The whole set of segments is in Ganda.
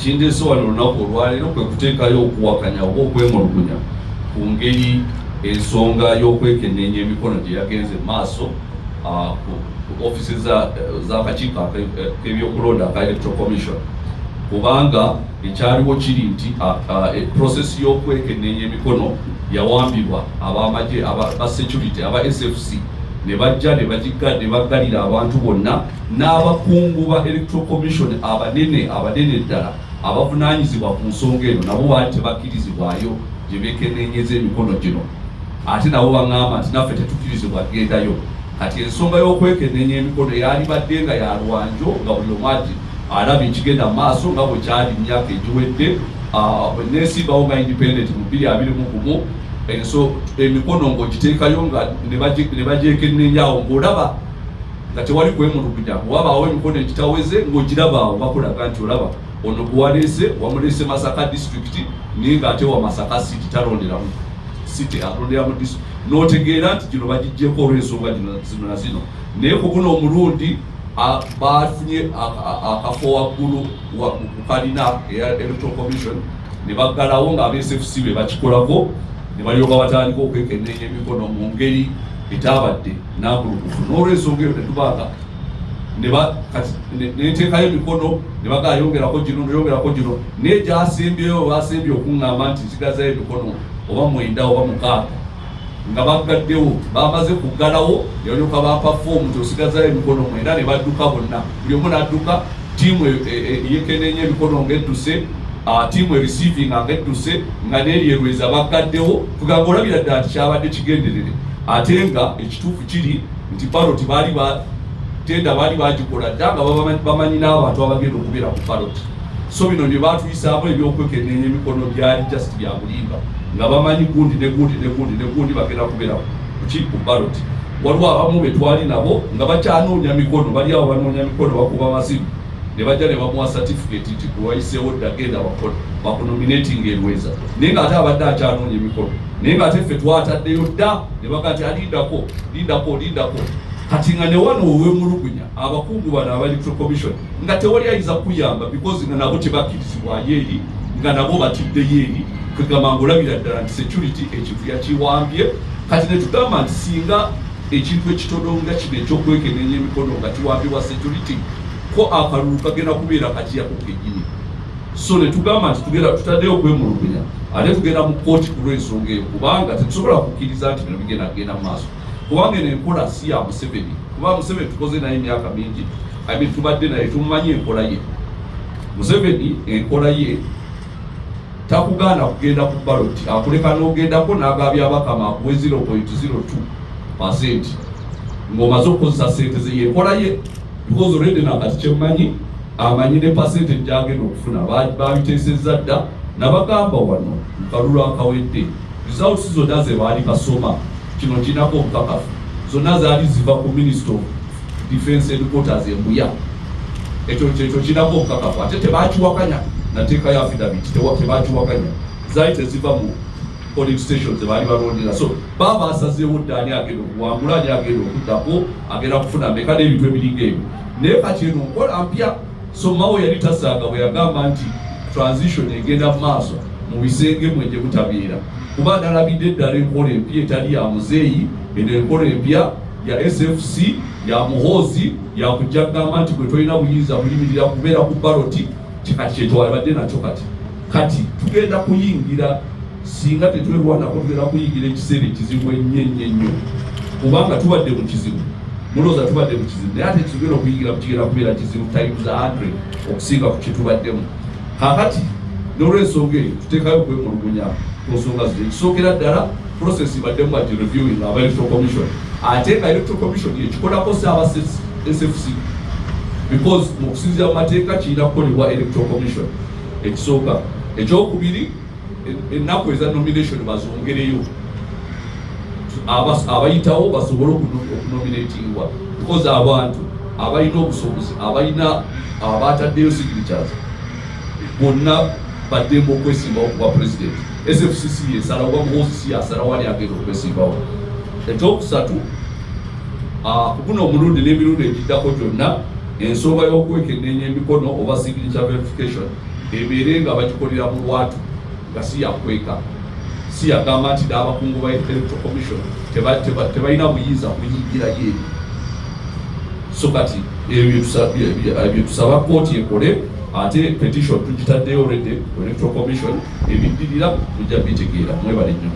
ekindeese wano olunaku olwaleero kwe kuteekayo okuwakanya oba okwemulugunya ku ngeri ensonga y'okwekenneenya emikono gye yagenze mu maaso ku ofisi z'akakiiko k'ebyokulonda aka Electoral Commission, kubanga ekyaliwo kiri nti process y'okwekenneenya emikono yawambibwa ab'amagye aba security aba SFC ne bajja ne baggalira abantu bonna n'abakungu ba Electoral Commission abanene ddala abavunaanyizibwa ku nsonga eno nabo baali tebakkirizibwayo gye beekenneenyeza emikono gino, ate nabo baŋŋamba nti naffe tetukkirizibwa gendayo. Kati ensonga y'okwekenneenya emikono yali badde nga ya lwanjo nga buli omu alaba ekigenda mu maaso nga bwe kyali emyaka egiwedde. Bwe neesimbawo nga independent mu 2021 emikono ng'ogiteekayo nga ne bagyekenneenyaawo ng'olaba nga tewali kwemulugunya, wabaawo emikono egitaweze ng'ogirabaawo bakulaga nti olaba ono gwewaleese wamuleese Masaka district naye ng'ate wa Masaka city talonderamu city alonderamu district, n'otegeera nti gino bagiggyeko olw'ensonga zino na zino. Naye ku guno omulundi bafunye akafo waggulu ku kalina eya Electoral Commission ne baggalawo nga aba-SFC be bakikolako ne balyoka batandika okwekenneenya emikono mu ngeri etabadde nagulukufu. N'olw'ensonga eyo netubanga neteekayo emikono ne bagayongerako gino naye gyasembyeyo basembye okuŋŋamba nti nsigazayo emikono oba 9 oba 6 nga baggaddewo bamaze kuggalawo yalyoka bapa foomu nti osigazayo emikono 9 ne badduka bonna, buli omu n'adduka tiimu eyekenneenya emikono ng'edduse tiimu ereceiving ng'edduse nga neeryerweza baggaddewo kugamba olabira ddala nti kyabadde kigenderere. Ate nga ekituufu kiri nti baloti baali bagikola dda nga bamanyi n'abantu abagenda okubeera ku baloti. So bino bye batuyisaamu ebyokwekenneenya emikono byali just bya bulimba nga bamanyi gundi bagenda kubeera ku baloti. Waliwo abamu be twali nabo nga bakyanoonya mikono, bali abo banoonya mikono bakuba amasimu ne bajja ne bamuwa certificate nti gwewayiseewo dda genda bakunominating erweza, naye ng'ate abadde akyanoonya emikono, naye ng'ate ffe twataddeyo dda ne baga nti lindako. Kati nga ne wano ow'emulugunya abakungu bano aba Electoral Commission nga tewali ayinza kuyamba because nga nabo tebakkirizibwayo eri, nga nabo batiddeyo eri, kugamba ng'olabira ddala nti security ekintu yakiwambye. Kati ne tugamba nti singa ekintu ekitono nga kino ekyokwekenneenya emikono nga kiwambibwa security, ko akalulu kagenda kubeera kakiyako kennyini. So ne tugamba nti tutaddeyo okwemulugunya ate tugenda mu kooti ku lw'ensonga eyo, kubanga tetusobola kukkiriza nti bino bigenda kugenda mu maaso, kubanga eno enkola si ya Museveni. Kuba Museveni tukoze naye emyaka mingi, tubadde naye tumumanyi enkola ye. Museveni enkola ye takugaana kugenda ku baloti, akuleka n'ogendako n'agabya abakama akuwe 0.02% ng'omaze okukozesa sente ze. Yenkola ye because already nakati kyemmanyi amanyi ne percentage gyagenda okufuna babiteesezza dda nabagamba wano mu kalulu akawedde results zonna ze baali basoma kino kinako obukakafu zonna zaali ziva ku Minister of Defence Headquarters e Mbuya. Ekyo kinako obukakafu ate tebakiwakanya nateeka ya affidavit tebakiwakanya, zaali teziva mu polling stations ze baali balondera. So baba asazeewo dda ani agenda okuwangula ani agenda okuddako agenda kufuna meka n'ebintu ebiringa ebyo. Naye kati eno nkola mpya, so Mao yali tasanga bwe yagamba nti transition egenda mu maaso mu bisenge mwe gye butabeera, kuba nalabidde ddala enkola empya etali ya muzeeyi, eno enkola empya ya SFC ya muhoozi yakujja kugamba nti bwe tolina buyinza bulimirira kubeera ku baloti kikati kyetwalibadde nakyo. Kati tugenda kuyingira, singa tetwerwanako tugenda kuyingira ekiseera ekizibu ennyo, kubanga tubadde mu kizibu. Mulooza tubadde mu kizibu naye ate tugenda okuyingira kugenda kubeera kizibu times 100 okusinga ku kyetubaddemu. Kakati n'olw'ensonga eyo tuteekayo okwemulugunya ku nsonga zino. Ekisookera ddala process ibaddemu bati reviewing aba Electoral Commission, ate nga Electoral Commission yekikolako aba SFC because mu kusinziira mu mateeka kirina kukolebwa Electoral Commission. Ekisooka. Ekyokubiri, ennaku eza nomination bazongereyo, abayitawo basobole okunominatingwa because abantu abalina obusobozi abataddeyo signatures bonna baddembe okwesimbawo kuba president. SFCC esalawo oba muhoozi si asalawo ani agenda okwesimbawo. Ekyokusatu, guno omulundi n'emirundi egiddako gyonna ensonga y'okwekenneenya emikono oba signature verification ebeere nga bagikolera mu lwatu nga si yakweka, si yagamba nti n'abakungu ba Electoral Commission tebalina buyinza kuyingirayo eri. So kati ebyo tusaba kooti ekole, ate petition tugitaddeyo already ku Electoral Commission, ebiddirira tujja bitegeera. Mwebale nnyo.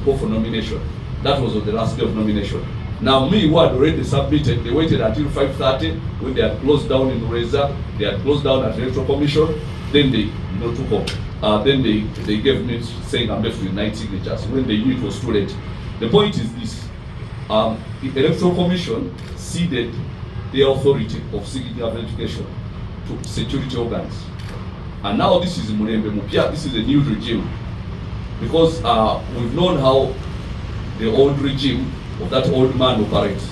For nomination, that was on the last day of nomination. Now me who had already submitted, they waited until 5:30 when they had closed down in Reza, they had closed down at the Electoral Commission, then they took off. Then they gave me saying I'm left with 9 signatures when they knew it was too late. The point is this, the Electoral Commission ceded the authority of signature verification to security organs. And now this is Mulembe Mupia, this is a new regime. Because we've known how the old regime of that old man operates.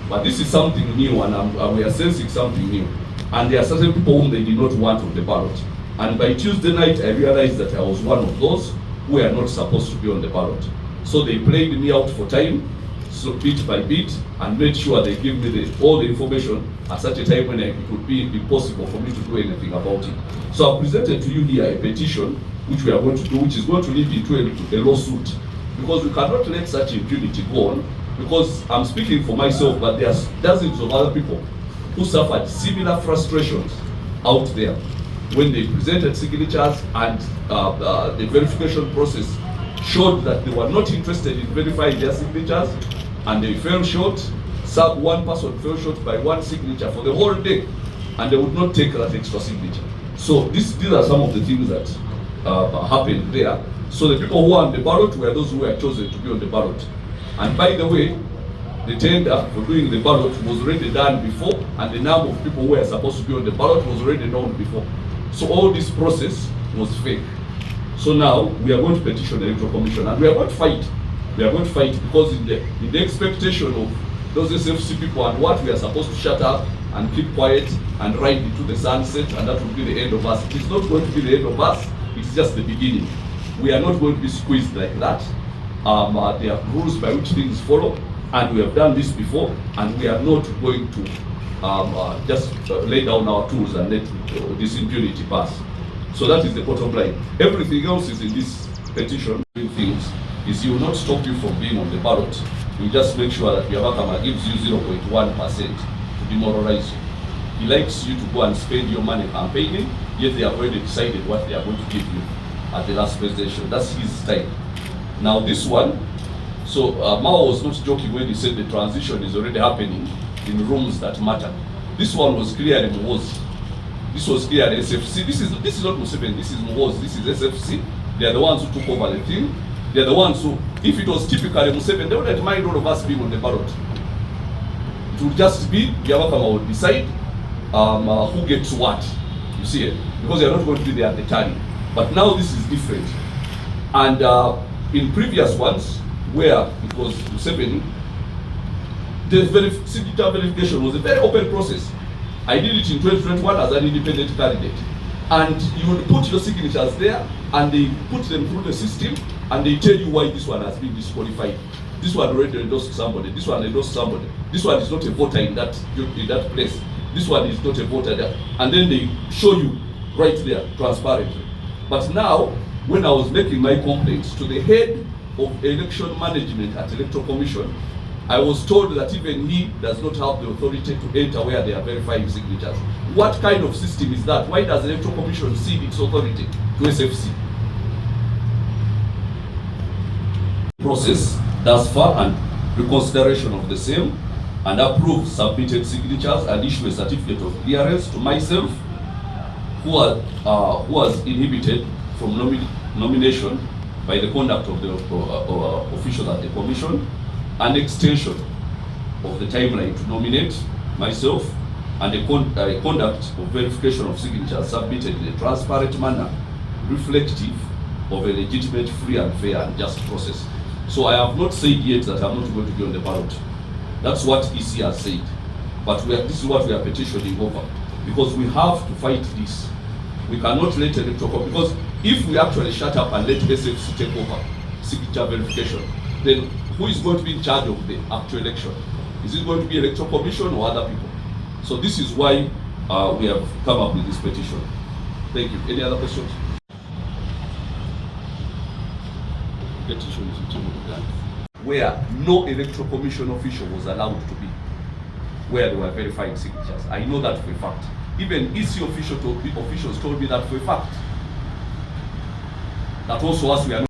But this is something new, and we are sensing something new. And there are certain people whom they did not want on the ballot. And by Tuesday night, I realized that I was one of those who were not supposed to be on the ballot. So they played me out for time, so bit by bit, and made sure they give me all the information at such a time when it would be impossible for me to do anything about it. So I presented to you here a petition which we are going to do, which is going to lead into a lawsuit, because we cannot let such impunity go on, because I'm speaking for myself, but there's dozens of other people who suffered similar frustrations out there when they presented signatures and the verification process showed that they were not interested in verifying their signatures, and they fell short. One person fell short by 1 signature for the whole day, and they would not take that extra signature. So these are some of the things that happened there. So the people who were on the ballot were those who were chosen to be on the ballot. And by the way, the tender for doing the ballot was already done before, and the number of people who were supposed to be on the ballot was already known before. So all this process was fake. So now we are going to petition the Electoral Commission, and we are going to fight. We are going to fight because in the expectation of those SFC people and what we are supposed to shut up and keep quiet and ride into the sunset, and that will be the end of us. It is not going to be the end of us. It's just the beginning. We are not going to be squeezed like that. There are rules by which things follow, and we have done this before, and we are not going to just lay down our tools and let this impunity pass. So that is the bottom line. Everything else is in this petition. Things is he will not stop you from being on the ballot. You just make sure that Byabakama gives you 0.1% to demoralize you. He likes you to go and spend your money campaigning, yet they have already decided what they are going to give you at the last presidential. That's his style. Now this one, so Mao was not joking when he said the transition is already happening in rooms that matter. This one was clear in Muhoozi. This was clear at SFC. This is not Museveni, this is Muhoozi, this is SFC. They are the ones who took over the thing. They are the ones who, if it was typically Museveni, they wouldn't mind all of us being on the ballot. It would just be, Byabakama would decide who gets what, you see it, because they are not going to be there at the time. But now this is different. And in previous ones, where it was Museveni, the signature verification was a very open process. I did it in 2021 as an independent candidate. And you would put your signatures there, and they put them through the system, and they tell you why this one has been disqualified. This one already endorsed somebody, this one endorsed somebody. This one is not a voter in that place. This one is not a voter there. And then they show you right there, transparently. But now, when I was making my complaints to the head of election management at Electoral Commission, I was told that even he does not have the authority to enter where they are verifying signatures. What kind of system is that? Why does the Electoral Commission cede its authority to SFC? Process thus far and reconsideration of the same, and approve submitted signatures and issue a certificate of clearance to myself, who was inhibited from nomination by the conduct of the officials at the commission, an extension of the timeline to nominate myself, and a conduct of verification of signatures submitted in a transparent manner, reflective of a legitimate, free and fair and just process. So I have not said yet that I'm not going to be on the ballot. That's what EC has said. But this is what we are petitioning over, because we have to fight this. We cannot let electoral, because if we actually shut up and let SFC take over signature verification, then who is going to be in charge of the actual election? Is it going to be Electoral Commission or other people? So this is why we have come up with this petition. Thank you. Any other questions? Where no electoral commission official was allowed to be, where they were verifying signatures. I know that for a fact. Even EC officials told me that for a fact. That also us we are not.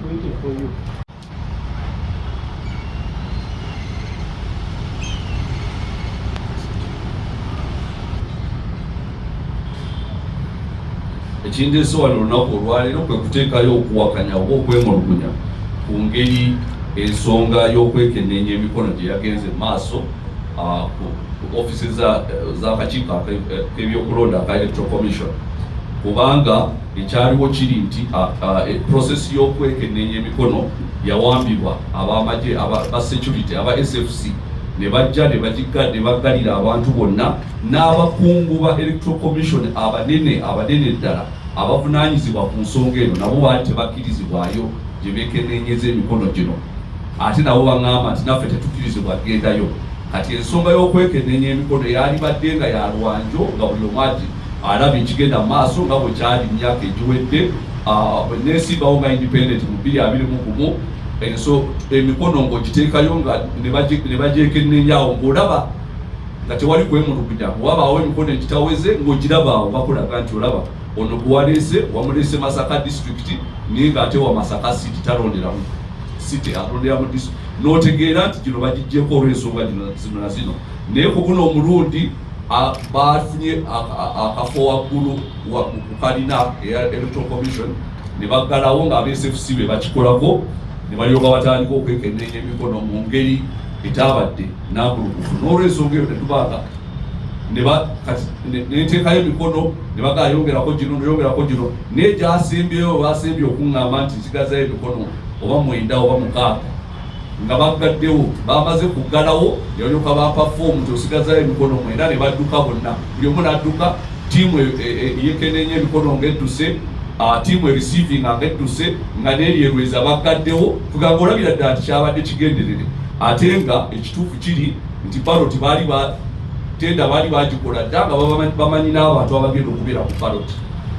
Waiting for you. Ekindeese wano olunaku olwaleero kwe kuteekayo okuwakanya oba okwemulugunya ku ngeri ensonga y'okwekenneenya emikono gye yagenze mu maaso ku ofisi z'akakiiko k'ebyokulonda aka Electoral Commission, kubanga ekyaliwo kiri nti process y'okwekenneenya emikono yawambibwa ab'amagye aba security aba SFC ne bajja ne baggalira abantu bonna n'abakungu ba Electoral Commission abanene ddala abavunaanyizibwa ku nsonga eno nabo baali tebakkirizibwayo gye beekenneenyeza emikono gino, ate nabo baŋŋamba nti naffe tetukkirizibwa gendayo. Kati ensonga y'okwekenneenya emikono yali badde nga ya lwanjo nga buli omu alaba ekigenda mu maaso nga bwe kyali emyaka egiwedde neesibawo nga independent mu 2021 emikono ng'ogiteekayo nga ne bagyekenneenya ng'olaba nga tewali kwemulugunya, wabaawo emikono egitaweze ng'ogiraba awo bakulaga nti olaba ono guwaleese wamulese Masaka district naye ng'ate wa Masaka city talonderamu city alonderamu district, n'otegeera nti gino bagijjeko olw'ensonga zino na zino. Naye ku guno omulundi bafunye akafo waggulu ku kalina eya Electoral Commission ne baggalawo nga aba-SFC be bakikolako ne balyoka batandika okwekenneenya emikono mu ngeri etabadde nagulukufu. N'olw'ensonga eyo netubanga neteekayo emikono ne bagaa yongerako gino naye gyasembyeyo basembye okuŋŋamba nti nsigazayo emikono oba 9 oba 6 nga baggaddewo bamaze kuggalawo yalyoka bapa foomu tosigazayo emikono 9 ne badduka bonna, buli omu n'adduka, tiimu eyekenneenya emikono ng'edduse, tiimu ereceiving ng'edduse nga neeryerweza baggaddewo, kugamba olabira ddala nti kyabadde kigenderere. Ate nga ekituufu kiri nti baloti tenda baali bagikola dda nga bamanyi n'abantu abagenda okubeera ku baloti.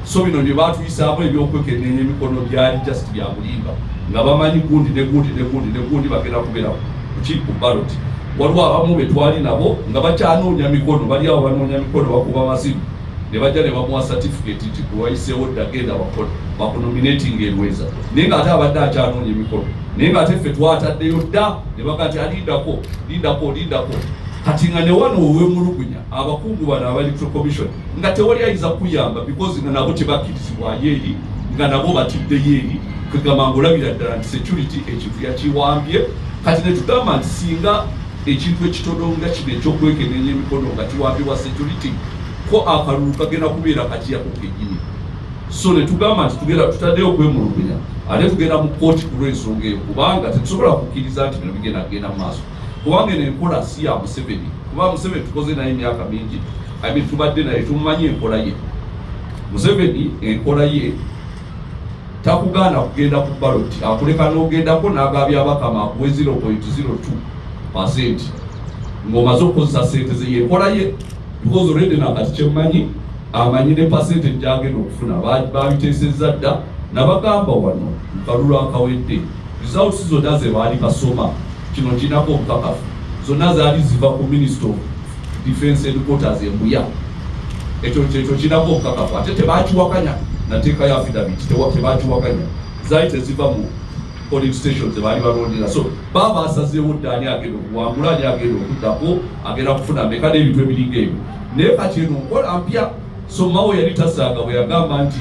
So bino bye batuyisaamu ebyokwekenneenya emikono byali just bya bulimba nga bamanyi gundi ne gundi bagenda kubeera ku baloti. Waliwo abamu be twali nabo nga bakyanoonya mikono, bali awo banoonya mikono bakuba masimu ne bajja ne bamuwa certificate nti gwewayiseewo dda genda bakunominating erweza, naye ng'ate abadde akyanoonya emikono, naye ng'ate ffe twataddeyo dda ne baga nti alindako. Kati nga ne wano ow'emulugunya abakungu bano aba Electoral Commission nga tewali ayinza kuyamba because nga nabo tebakkirizibwayo eri, nga nabo batiddeyo eri, kugamba ng'olabira ddala nti security ekintu yakiwambye. Kati ne tugamba nti singa ekintu ekitono nga kino ekyokwekenneenya emikono nga kiwambibwa security, ko akalulu kagenda kubeera kakiyako kennyini. So ne tugamba nti tutaddeyo okwemulugunya ate tugenda mu kooti ku lw'ensonga eyo, kubanga tetusobola kukkiriza nti bino bigenda mu maaso. Kubanga enkola si ya Museveni, kuba Museveni tukoze naye emyaka mingi, tubadde naye tumumanyi enkola ye. Museveni enkola ye takugaana kugenda ku baloti, akuleka n'ogendako n'agabya abakama akuwe 0.02% ng'omaze okukozesa ssente ze. Yenkola ye because already nakati kyemmanyi amanyi ne percentage gy'agenda okufuna babiteesezza dda, nabagamba wano mu kalulu akawedde results zonna ze baali basoma kino kinako obukakafu, zonna zaali ziva ku Minister of Defence Headquarters e Mbuya. Ekyo kinako obukakafu, ate tebakiwakanya nateekayo affidavit, tebakiwakanya, zaali teziva mu polling stations ze baali balondera. So baba asazeewo dda ani agenda okuwangula, ani agenda okuddako, agenda kufuna meka n'ebintu ebiringa ebyo. Naye kati eno nkola mpya, so Mao yali tasaaga bwe yagamba nti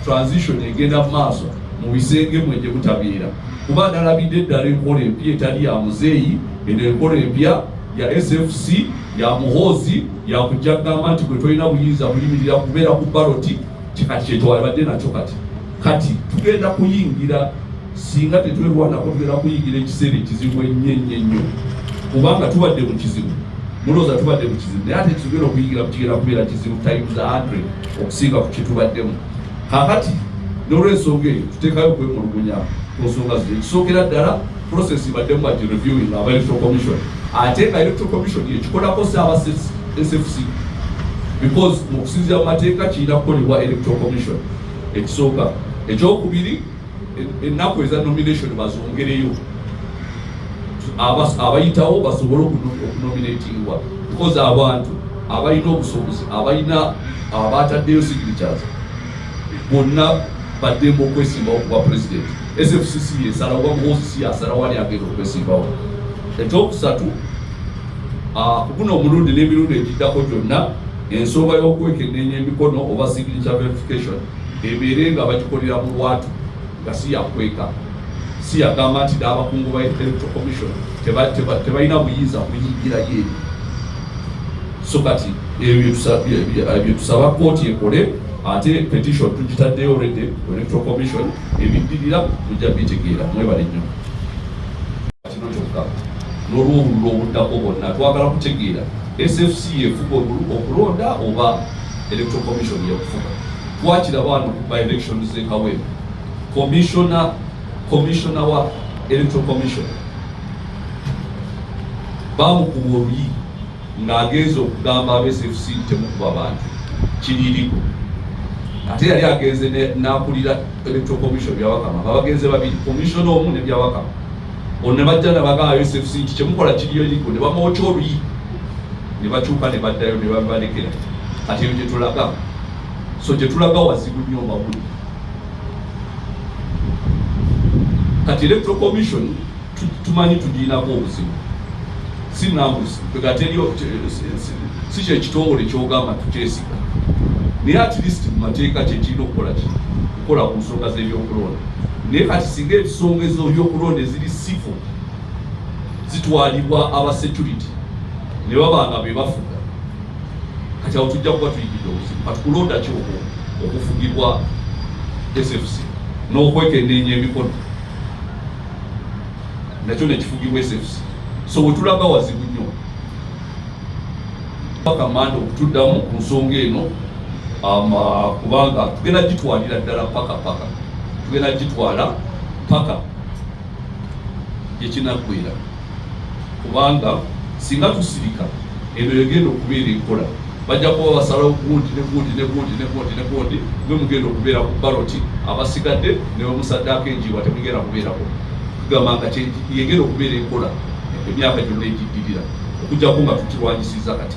transition egenda mu maaso mu bisenge mwe gye butabeera, kuba nalabidde eddala enkola empya etali ya muzeeyi, eno enkola empya ya SFC ya muhoozi yakujja kugamba nti gwe tolina buyinza buyimirira kubeera ku baloti, kikati kyetwalibadde nakyo. Kati tugenda kuyingira, singa tetwerwanako tugenda kuyingira ekiseera ekizibu ennyo, kubanga tubadde mu kizibu, mulowooza tubadde mu kizibu, naye ate tugenda okuyingira kigenda kubeera kizibu times 100 okusinga ku kyetubaddemu. Kakati n'olw'ensonga eyo tuteekayo okwemulugunya ku nsonga zino. Ekisookera ddala process baddemu bati reviewing aba Electoral Commission ate nga electoral commission yekikolako saaba SFC because mu kusinziira mu mateeka kirina kukolebwa electoral commission. Ekisooka. Ekyokubiri, ennaku eza nomination bazongereyo abayitawo basobole okunominatingwa because abantu abalina obusobozi abalina abataddeyo signatures bonna baddembe okwesimbawo kuba president. SFCC esala oba muhozi asala wali agenda okwesimbawo. Ekyokusatu, kuno omulundi n'emirundi egiddako gyonna ensonga y'okwekenneenya emikono oba signature verification ebeere nga bagikolera mu lwatu nga si yakweka, si yagamba nti n'abakungu ba electoral commission tebalina buyinza kuyingirayo eri. So kati ebyo tusaba kooti ekole, ate petition tugitaddeyo already electoral commission, ebiddirira tujja bitegeera. Mwebale nnyo. Kino kyokka n'olwobululu obuddako bonna twagala kutegeera SFC yefuga okulonda oba electoral commission yekufuga. Twakiraba wano by elections z'ekawempe commissioner wa electoral commission bamukuba oluyi ng'agenza okugamba aba SFC temukuba bantu kiririko. Ate yali agenze n'akulira electoral commission byawakama, babagenze babiri, commissioner omu ne byawakama. Ono ne bajja nabagamba SFC nti kyemukola kiriyo liko, ne bamwokya oluyi ne bakyuka ne baddayo ne babalekera. Ate ebyo gye tulaga, so gye tulaga wazibu nnyo mabuli. Kati electoral commission tumanyi tugiinako obuzibu, si nambuzi twegateriyo si kyekitongole kyogamba tukyesiga, naye at least mu mateeka kyekirina okukola ku nsonga z'ebyokulonda. Naye kati singa ebisonga ezo byokulonda eziri sifu zitwalibwa aba security ne baba nga be bafuga, kati awo tujja kuba tuyigidde obuzibu. Kati kulonda ki okufugibwa SFC n'okwekenneenya emikono nakyo nekifugibwa SFC. So bwe tulaga wazibu nnyo bakamanda okutuddamu ku nsonga eno, kubanga tugenda gitwalira ddala paka tugenda gitwala paka gyekinaggwera, kubanga singa tusirika eno egenda okubeera enkola bajja kuba basalawo gundi gwe mugenda okubeera ku baloti, abasigadde ne bamusaddaako enjiibwa temugenda kubeerako. Tugamba nga yegenda okubeera enkola emyaka gyonna egiddirira okujjako nga tukirwanyisiza kati.